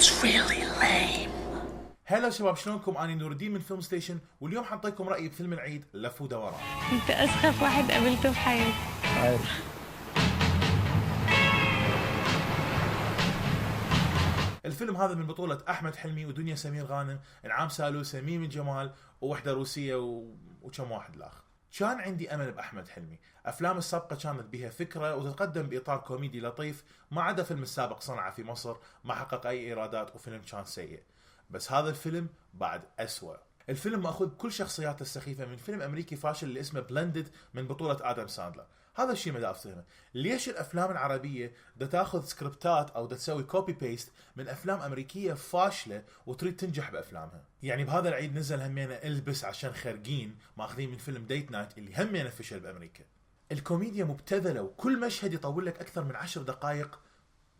That's really lame. هلا شباب، شلونكم؟ أنا نور الدين من فيلم ستيشن، واليوم حنطيكم رأيي بفيلم العيد لف ودوران. انت اسخف واحد قابلته في حياتي. عارف. الفيلم هذا من بطولة أحمد حلمي ودنيا سمير غانم، انعام سالوسة، ميمي جمال، ووحدة روسية وكم واحد الآخر. كان عندي أمل بأحمد حلمي، أفلام السابقة كانت بها فكرة وتتقدم بإطار كوميدي لطيف، ما عدا فيلم السابق صنع في مصر ما حقق أي إيرادات وفيلم كان سيء. بس هذا الفيلم بعد أسوأ. الفيلم مأخوذ كل شخصياته السخيفة من فيلم أمريكي فاشل اللي اسمه بلندد من بطولة آدم ساندلر. هذا الشيء ما دا أفتهمه، ليش الأفلام العربية دا تاخذ سكريبتات أو دا تسوي كوبي بيست من أفلام أمريكية فاشلة وتريد تنجح بأفلامها؟ يعني بهذا العيد نزل همينة البس عشان خارجين ماخذين من فيلم ديت نايت اللي همينة فشل بأمريكا. الكوميديا مبتذلة وكل مشهد يطول لك أكثر من 10 دقائق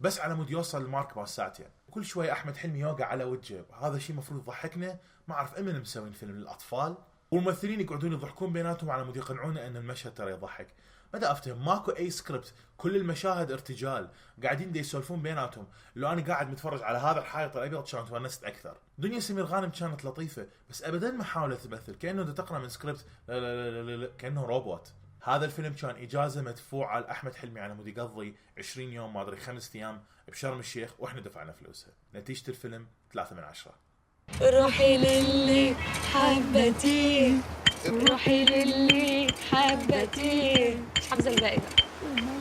بس على مود يوصل المارك مال ساعتين. كل شوي أحمد حلمي يوقع على وجهه، هذا الشيء مفروض يضحكنا. ما أعرف أمن مسوين فيلم للأطفال والممثلين يقعدون يضحكون بيناتهم على مود يقنعونا أن المشهد ترى يضحك. ما دا أفتهم، ماكو أي سكريبت، كل المشاهد ارتجال، قاعدين دا يسولفون بيناتهم. لو أنا قاعد متفرج على هذا الحائط الأبيض كانت ونست أكثر. دنيا سمير غانم كانت لطيفة بس أبدا ما حاولت تمثل، كأنه دا تقرأ من سكريبت، لا لا لا لا لا، كأنه روبوت. هذا الفيلم كان إجازة مدفوعة لأحمد حلمي على مود يقضي 20 يوم ما أدري 5 أيام بشرم الشيخ وإحنا دفعنا فلوسها. نتيجة الفيلم 3 من 10. روحي للي حبتيه، روحي للي حبتيه. مش حافظة الباقي بقى.